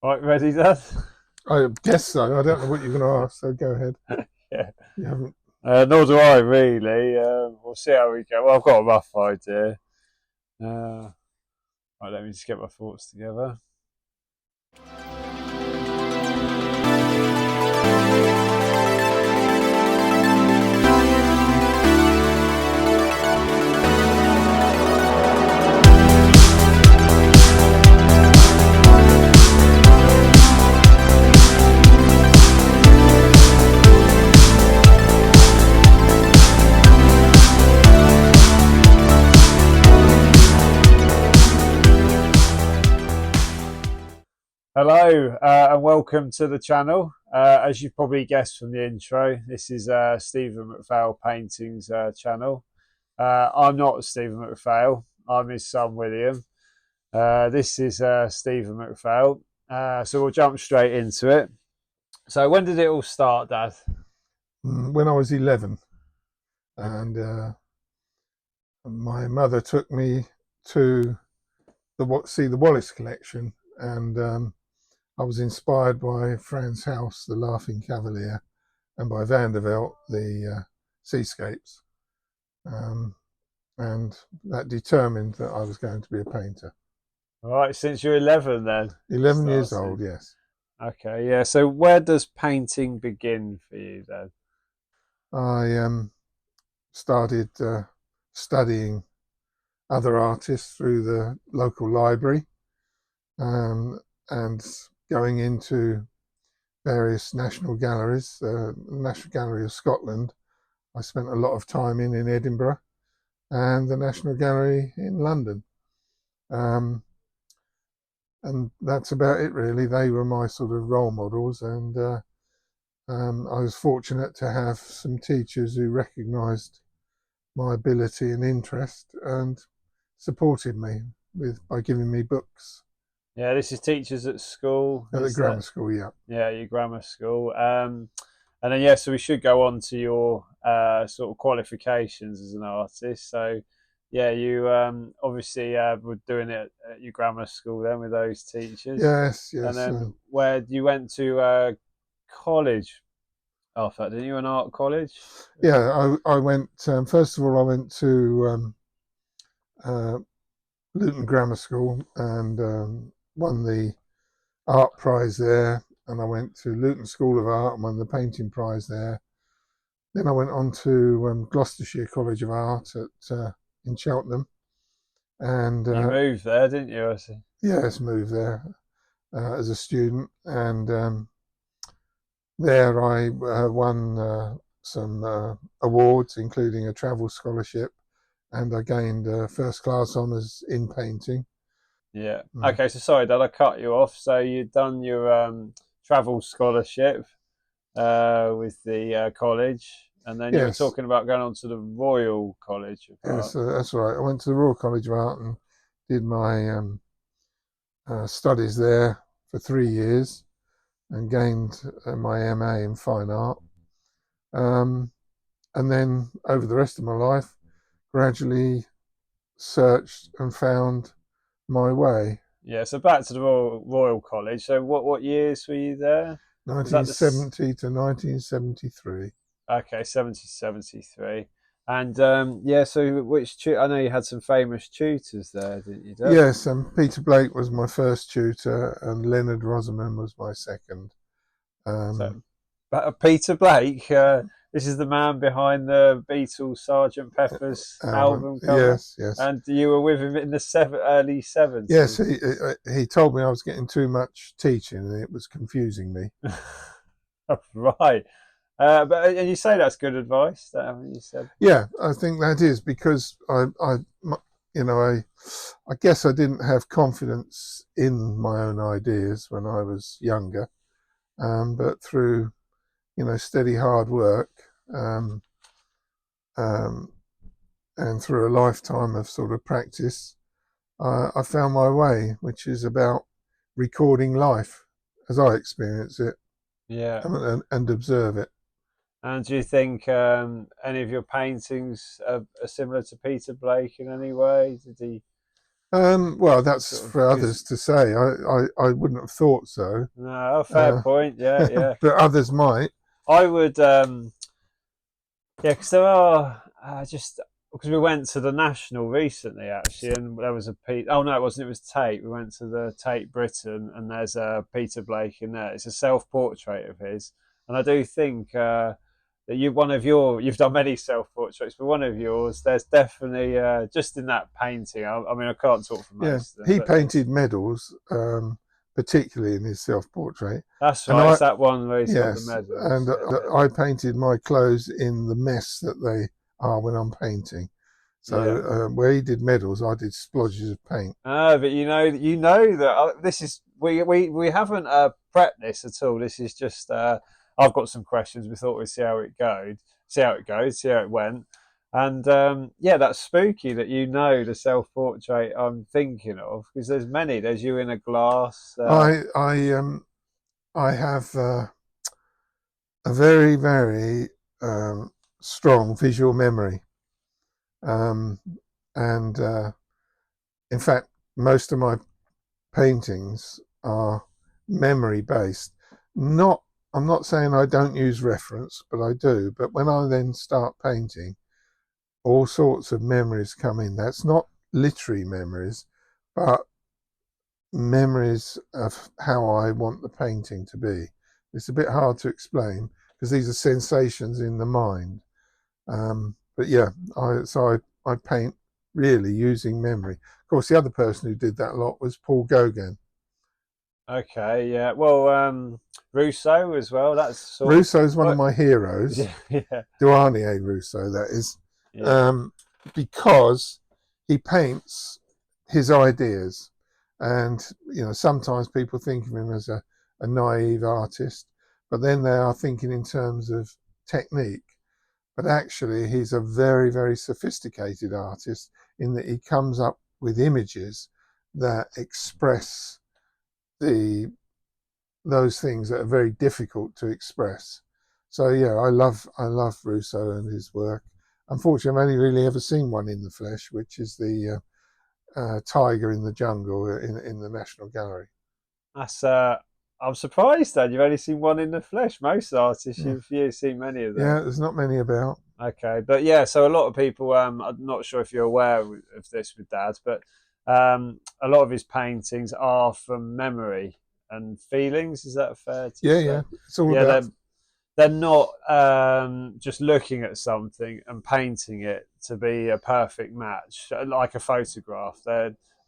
Right, ready, Dad? I guess so. I don't know what you're going to ask, so go ahead. Yeah. You haven't. Nor do I really. We'll see how we go. Well, I've got a rough idea. Uh, right, let me just get my thoughts together. Hello, and welcome to the channel. As you've probably guessed from the intro, this is Stephen Macphail Paintings channel. I'm not Stephen Macphail. I'm his son William. This is Stephen Macphail. So we'll jump straight into it. So when did it all start, Dad? When I was 11, and my mother took me to see the Wallace collection, and I was inspired by Frans Hals, the Laughing Cavalier, and by Vandervelt, the seascapes, um, and that determined that I was going to be a painter. All right, since you're 11 then? 11 years Started. old, yes. Okay, yeah. So where does painting begin for you then? I started studying other artists through the local library, and going into various national galleries. National Gallery of Scotland, I spent a lot of time in Edinburgh, and the National Gallery in London. And that's about it, really. They were my sort of role models, and I was fortunate to have some teachers who recognised my ability and interest and supported me by giving me books. Yeah, this is teachers at school. At the Is grammar that? school, yeah. Yeah, your grammar school. And then yeah, so we should go on to your sort of qualifications as an artist. So yeah, you obviously were doing it at your grammar school then with those teachers, Yes, and yes. then where you went to college after that, didn't you? An art college? I went, first of all, I went to uh, Luton Grammar School, and won the art prize there. And I went to Luton School of Art and won the painting prize there. Then I went on to Gloucestershire College of Art in Cheltenham, and You moved there, didn't you? I see. yes, moved there as a student. And there I won some awards, including a travel scholarship, and I gained first class honours in painting. Yeah. Mm. Okay. So sorry, Dad, I cut you off. So you'd done your travel scholarship with the college, and then you were Yes, talking about going on to the Royal College of yes, Art. that's right. I went to the Royal College of Art and did my studies there for 3 years, and gained my MA in fine art. Um, and then over the rest of my life, gradually searched and found my way. Yeah. So back to the Royal College. So what years were you there? Was that the 1970 to 1973. okay 70 73? And yeah. So I know you had some famous tutors there, didn't you, Dad? Yes, and Peter Blake was my first tutor, and Leonard Rosoman was my second. So Um, Peter Blake. This is the man behind the Beatles Sgt Pepper's album. album cover, Yes, yes. and you were with him in the early Yes, '70s. he told me I was getting too much teaching and it was confusing me. Right, but and you say that's good advice. That haven't you said? Yeah, I think that is because you know, I guess I didn't have confidence in my own ideas when I was younger, but through steady hard work, um, um, and through a lifetime of sort of practice, I found my way, which is about recording life as I experience it, Yeah. and observe it. And do you think any of your paintings are similar to Peter Blake in any way? Did he? Well, that's Sort of, for because others to say. I wouldn't have thought so, no, fair uh, point. Yeah, yeah. but others might. I would. Yeah, because there are just because we went to the National recently actually, and there was a Pete. Oh no, it wasn't. It was Tate. We went to the Tate Britain, and there's a Peter Blake in there. It's a self-portrait of his, and I do think that you've done many self-portraits, but one of yours, there's definitely just in that painting. I mean, I can't talk for Yeah, most of them, he but there's painted medals, particularly in his self-portrait, that's and right. It's that one where he's got the yes, medals. and I painted my clothes in the mess that they are when I'm painting. Yeah. So where he did medals, I did splodges of paint. Ah, but you know that this is we haven't prepped this at all. This is just I've got some questions. We thought we'd see how it goes, see how it went, and yeah, that's spooky that you know the self portrait I'm thinking of because there's many. There's you in a glass. I have a very very strong visual memory, um, and in fact, most of my paintings are memory based. Not, I'm not saying I don't use reference, but I do. But when I then start painting, all sorts of memories come in. That's not literary memories, but memories of how I want the painting to be. It's a bit hard to explain because these are sensations in the mind. But yeah, I paint really using memory. Of course, the other person who did that a lot was Paul Gauguin. Okay, yeah. Well, Rousseau as well. That's sort of Rousseau is one of what. my heroes, Yeah, yeah, Duarnier Rousseau, that is, yeah. um, because he paints his ideas. And, you know, sometimes people think of him as a naive artist, but then they are thinking in terms of technique. But actually, he's a very, very sophisticated artist in that he comes up with images that express the those things that are very difficult to express. So yeah, I love Rousseau and his work. Unfortunately, I've only really ever seen one in the flesh, which is the tiger in the jungle in the National Gallery. That's I'm surprised that you've only seen one in the flesh. Most artists, Yeah, you've seen many of them. yeah, there's not many about. Okay, but yeah, so a lot of people. I'm not sure if you're aware of this with Dad, but a lot of his paintings are from memory and feelings. Is that fair to Yeah, yeah, say? it's all Yeah, about. they're not just looking at something and painting it to be a perfect match, like a photograph.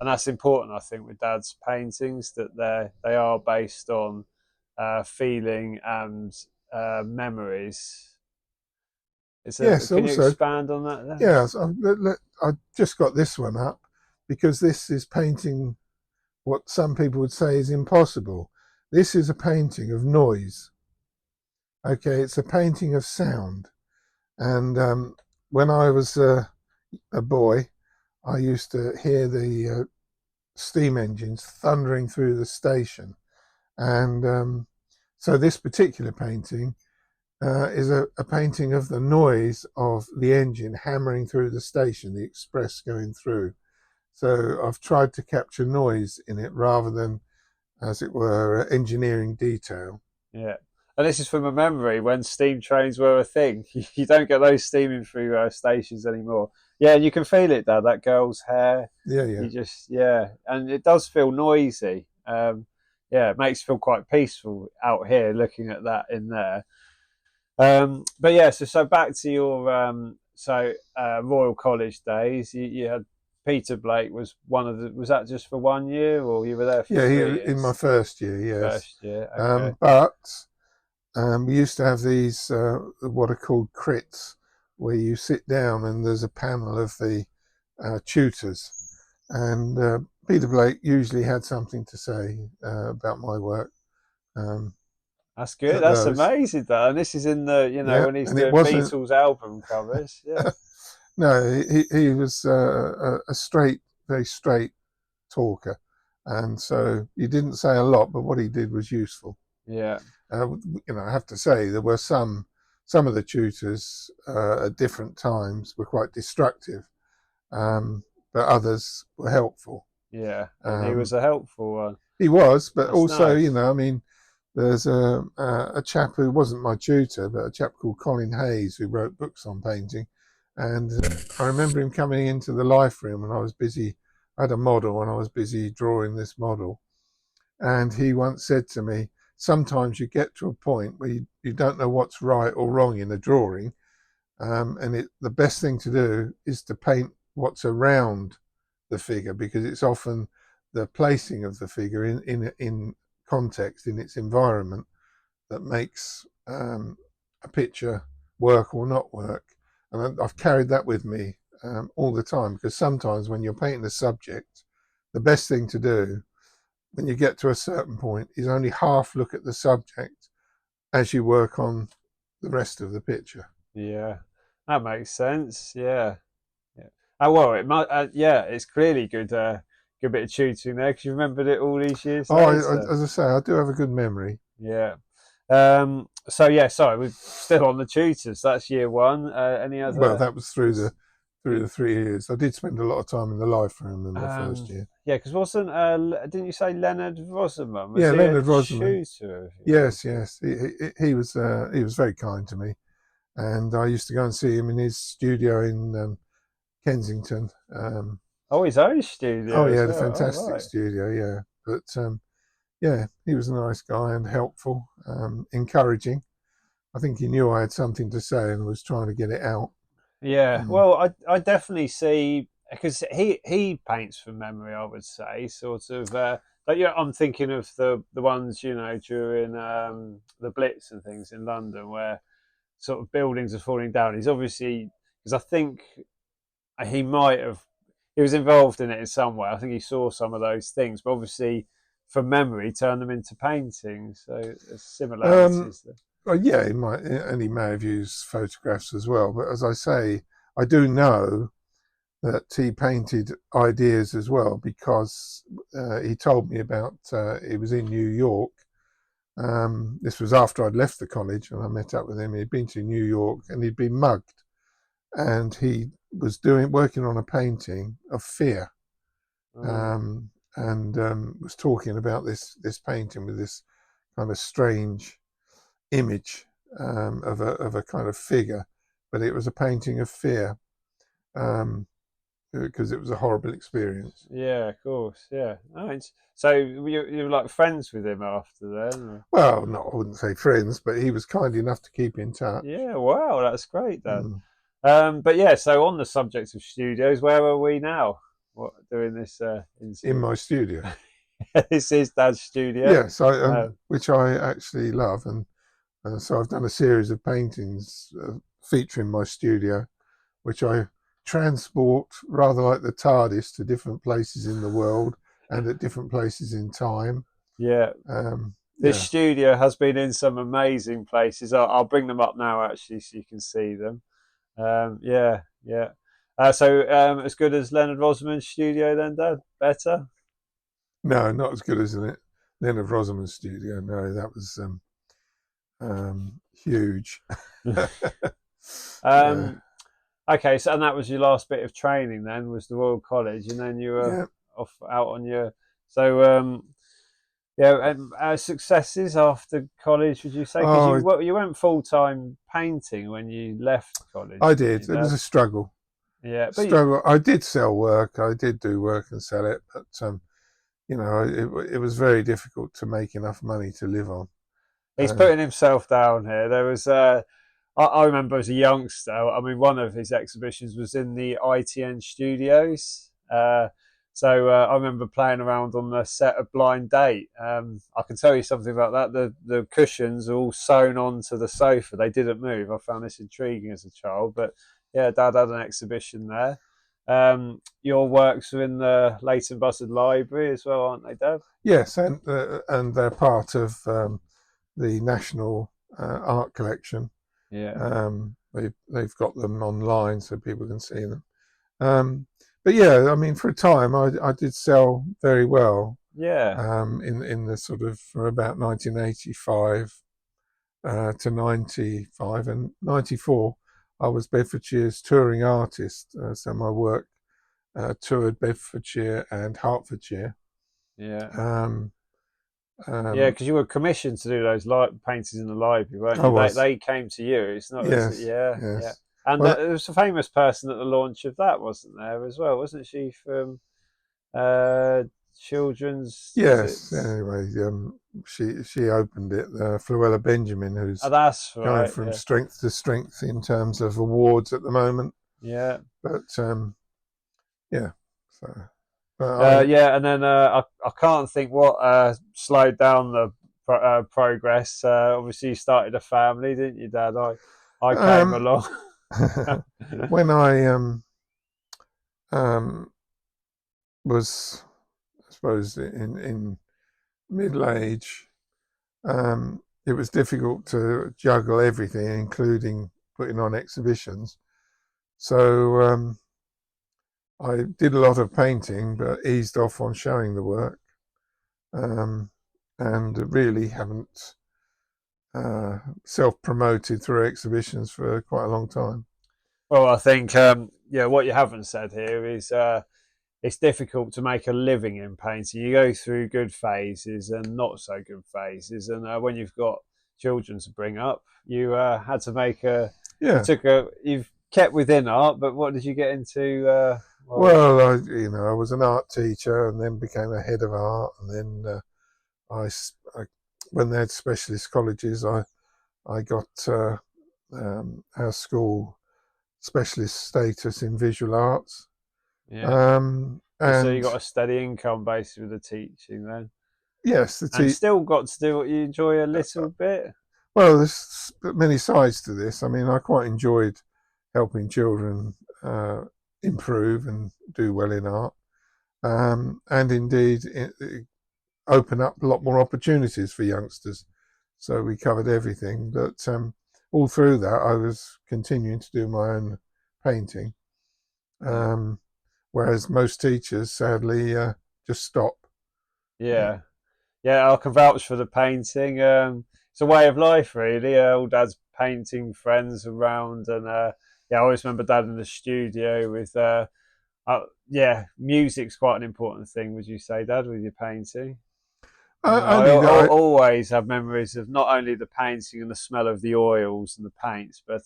And that's important, I think, with Dad's paintings that they are based on feeling and memories. Yes, Can you also, expand on that then? yes, I just got this one up because this is painting what some people would say is impossible. This is a painting of noise. Okay, it's a painting of sound. And when I was a boy, I used to hear the steam engines thundering through the station. And so this particular painting is a painting of the noise of the engine hammering through the station, the express going through. So I've tried to capture noise in it rather than, as it were, engineering detail. Yeah. And this is from a memory when steam trains were a thing. You don't get those steaming through stations anymore. Yeah, and you can feel it, Dad. That girl's hair. Yeah, yeah. You just, yeah, and it does feel noisy. Yeah, it makes you feel quite peaceful out here looking at that in there. But yeah, so back to your Royal College days. You had Peter Blake was one of the. Was that just for 1 year, or you were there for Yeah, three here in my years? first year, yes. First year, okay. But we used to have these what are called crits, where you sit down and there's a panel of the tutors, and Peter Blake usually had something to say about my work um, That's good. at That's those. amazing, though. And this is in the, Yeah, when he's and it doing wasn't. Beatles album covers. Yeah, No, he was a straight, very straight talker, and so he didn't say a lot, but what he did was useful. yeah. I have to say there were some of the tutors at different times were quite destructive, but others were helpful. Yeah, and he was Um, a helpful one. he was, but That's also, nice. I mean, there's a chap who wasn't my tutor, but a chap called Colin Hayes who wrote books on painting, and I remember him coming into the life room when I was busy. I had a model and I was busy drawing this model, and he once said to me, sometimes you get to a point where you don't know what's right or wrong in a drawing, and the best thing to do is to paint what's around the figure, because it's often the placing of the figure in context, in its environment, that makes a picture work or not work. And I've carried that with me all the time, because sometimes when you're painting a subject, the best thing to do when you get to a certain point is only half look at the subject as you work on the rest of the picture. Yeah, that makes sense. Yeah, yeah. Oh well, it might. Yeah, it's clearly good. Good bit of tutoring there because you remembered it all these years Oh, later. as I say, I do have a good memory. Yeah. So yeah, sorry, we're still on the tutors. That's year one. Any Well, other? that was through the 3 years. I did spend a lot of time in the life room in the first year. Yeah, because wasn't didn't you say Leonard Rosoman? Was Yeah, he a Leonard Rosoman. tutor of yours? Yes, yes. He was very kind to me, and I used to go and see him in his studio in Kensington. Oh, his own Oh, studio he as had a well. Oh, fantastic right. studio. Yeah, but yeah, he was a nice guy and helpful, encouraging. I think he knew I had something to say and was trying to get it out. Yeah, Mm. well, I definitely see because he paints from memory. I would say sort of. But yeah, I'm thinking of the ones during the Blitz and things in London where sort of buildings are falling down. He's obviously because I think he might have he was involved in it in some way. I think he saw some of those things, but obviously from memory turned them into paintings. So there's Um, similarities there. well, yeah, he might, and he may have used photographs as well. But as I say, I do know that he painted ideas as well, because he told me about. He was in New York. This was after I'd left the college, and I met up with him. He'd been to New York and he'd been mugged, and he was working on a painting of fear, Mm. um, and was talking about this painting with this kind of strange image of a kind of figure, but it was a painting of fear, because it was a horrible experience. Yeah, of course. Yeah. Nice. So you were like friends with him after then? Or? Well, not I wouldn't say friends, but he was kind enough to keep in touch. Yeah. Wow, that's great then. Mm. But yeah, so on the subject of studios, where are we now? What doing this In interview? my studio. This is Dad's studio. Yes, Um, which I actually love, and so I've done a series of paintings featuring my studio, which I transport rather like the TARDIS to different places in the world and at different places in time. yeah, this Yeah. studio has been in some amazing places. I'll bring them up now actually, so you can see them. Yeah, yeah. So as good as Leonard Rosoman's studio, then, Dad? Better. No, not as good as in it. Leonard Rosoman's studio. No, that was huge. Yeah, um, okay, so and that was your last bit of training then, was the Royal College, and then you were yeah. off out on your so yeah, successes after college, would you say? Because Oh, you went full time painting when you left college, I didn't did. you, It was Dad? a struggle. Yeah, but Struggle. I did sell work. I did do work and sell it, but it was very difficult to make enough money to live on. he's And putting himself down here. There was I remember as a youngster, I mean, one of his exhibitions was in the ITN studios. So I remember playing around on the set of Blind Date. I can tell you something about that. The cushions are all sewn onto the sofa. They didn't move. I found this intriguing as a child. But yeah, Dad had an exhibition there. Your works are in the Leighton Buzzard Library as well, aren't they, Dad? yes, and they're part of the National Art Collection. Yeah. They've got them online so people can see them. But yeah, I mean, for a time, I did sell very well. Yeah. In the sort of from about 1985 to 95 and 94, I was Bedfordshire's touring artist. So my work toured Bedfordshire and Hertfordshire. Yeah. Um, Yeah, um, because you were commissioned to do those light paintings in the library, weren't I you? was, They came to you. It's not as yes, yeah, yeah. yes. And Well, there was a famous person at the launch of that, wasn't there, as well? Wasn't she from uh children's? Was it? yes. Anyway, she opened it. Fluella Benjamin, Oh, who's that's going right. from Yeah, strength to strength in terms of awards at the moment. yeah. But yeah, so but I Yeah, and then I can't think what slowed down the progress. Obviously, you started a family, didn't you, Dad? I came um along. when I um was, I suppose, in middle age, it was difficult to juggle everything, including putting on exhibitions. So I did a lot of painting, but eased off on showing the work, um, and really haven't self-promoted through exhibitions for quite a long time. Well, I think yeah, what you haven't said here is it's difficult to make a living in painting. You go through good phases and not so good phases, and when you've got children to bring up, you had to make a. You Yeah. took a. You've kept within art, but what did you get into? Well, Well, I was an art teacher and then became a head of art, and then I when they had specialist colleges, I got our school specialist status in visual arts. yeah. So you And got a steady income basically with the teaching then, yes, and still got to do what you enjoy a little bit. well, there's many sides to this. I mean, I quite enjoyed helping children improve and do well in art, and indeed it open up a lot more opportunities for youngsters. So we covered everything, but all through that, I was continuing to do my own painting, Yeah. whereas most teachers, sadly, just stop. Uh, Yeah. Yeah, I can vouch for the painting. It's a way of life, really. All Dad's painting friends around, and yeah, I always remember Dad in the studio with. Yeah, music's quite an important thing. Would you say, Dad, with your painting? only that Always have memories of not only the painting and the smell of the oils and the paints, but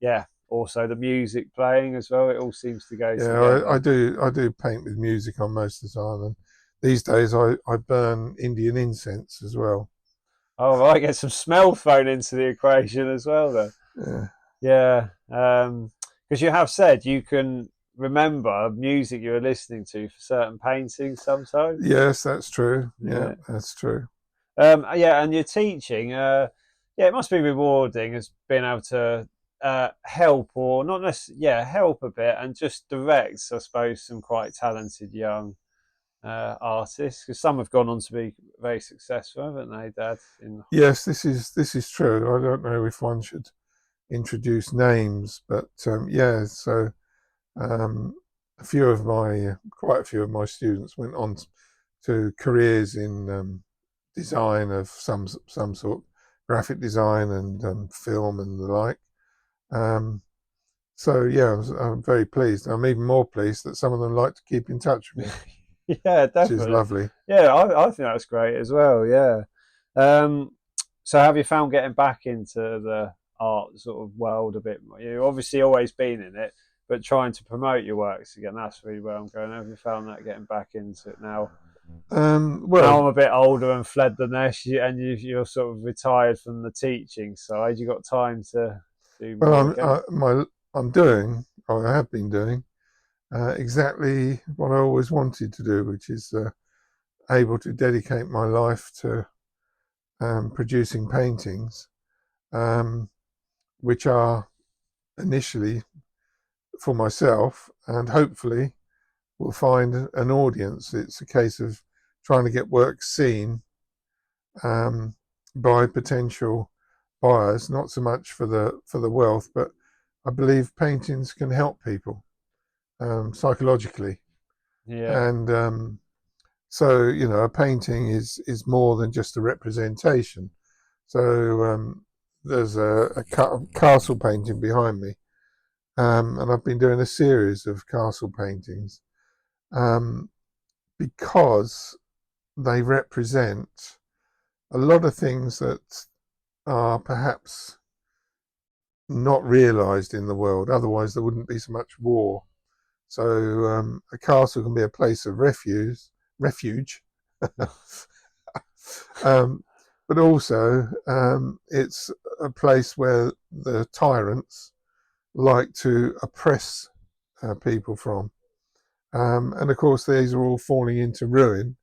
yeah, also the music playing as well. It all seems to go yeah, together. I do paint with music on most of the time, and these days I burn Indian incense as well. Oh, right, get some smell thrown into the equation as well, then. Yeah. Yeah, because you have said you can remember music you were listening to for certain paintings sometimes. Yes, that's true. Yeah, Yeah, that's true. yeah, and your teaching, yeah, it must be rewarding as being able to help or not necessarily, yeah, help a bit and just direct, I suppose, some quite talented young artists because some have gone on to be very successful, haven't they, Dad? In Yes, this is true. I don't know if one should introduce names, but yeah. So um, a few of my quite a few of my students went on to careers in design of some sort, graphic design and film and the like. Um, so yeah, I'm very pleased. I'm even more pleased that some of them like to keep in touch with me, yeah, which is definitely. lovely. Yeah, I think that's great as well. Yeah. Um, so have you found getting back into the art sort of world a bit more? You've obviously always been in it, but trying to promote your works again, that's really where I'm going. Have you found that getting back into it now? Now Well, I'm a bit older and fled the nest, and you're sort of retired from the teaching side. You got time to do well, more again. I'm doing, or I have been doing, exactly what I always wanted to do, which is able to dedicate my life to producing paintings, um, which are initially for myself and hopefully will find an audience. It's a case of trying to get work seen um, by potential buyers, not so much for the wealth, but I believe paintings can help people psychologically, Yeah, and so a painting is more than just a representation. So there's a castle painting behind me, and I've been doing a series of castle paintings um, because they represent a lot of things that are perhaps not realised in the world. Otherwise, there wouldn't be so much war. So a castle can be a place of refuge, but also it's a place where the tyrants like to oppress people from. And of course, these are all falling into ruin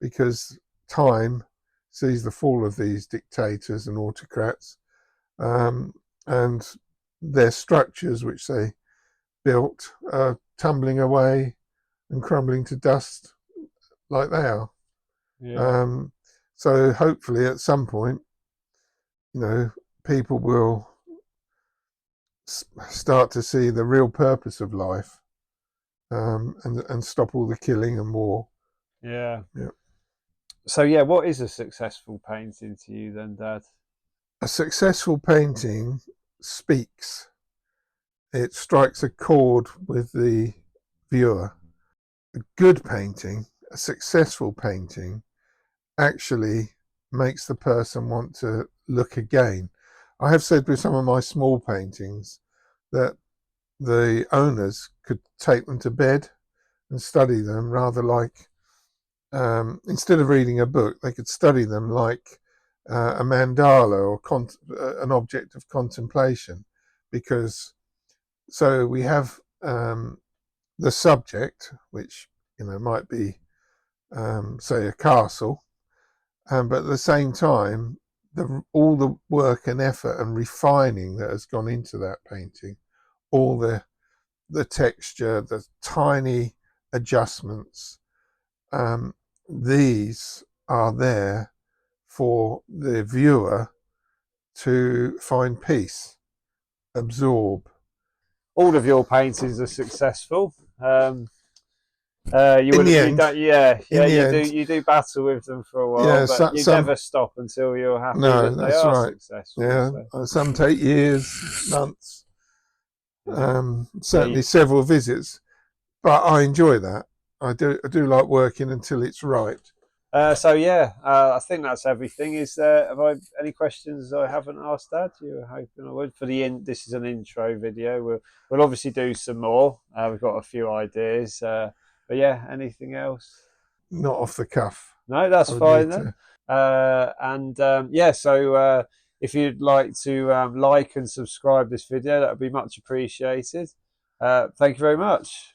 because time sees the fall of these dictators and autocrats, um, and their structures, which they built, are tumbling away and crumbling to dust like they are. Yeah. Um, so hopefully, at some point, you know, people will start to see the real purpose of life, and stop all the killing and war. Yeah. Yeah. So yeah, what is a successful painting to you then, Dad? A successful painting speaks. It strikes a chord with the viewer. A good painting, a successful painting, actually makes the person want to look again. I have said with some of my small paintings that the owners could take them to bed and study them rather like, instead of reading a book, they could study them like a mandala or an object of contemplation. Because so we have the subject, which might be, say, a castle, but at the same time, all the work and effort and refining that has gone into that painting, all the texture, the tiny adjustments, um, these are there for the viewer to find peace, absorb. All of your paintings are successful. You In would, the you end, don't, yeah, in yeah, the end, you do battle with them for a while, yeah, but you some never stop until you're happy no, that they that's are right. successful. Yeah, So some take years, months, yeah, yeah, certainly several visits, but I enjoy that. I do like working until it's right. so yeah, I think that's everything. Is there? Have I any questions I haven't asked, Dad? You were hoping I would. For the this is an intro video. We'll obviously do some more. We've got a few ideas. But yeah, anything else? Not off the cuff. No, that's I would fine need then. to. And yeah, so if you'd like to like and subscribe this video, that would be much appreciated. Thank you very much.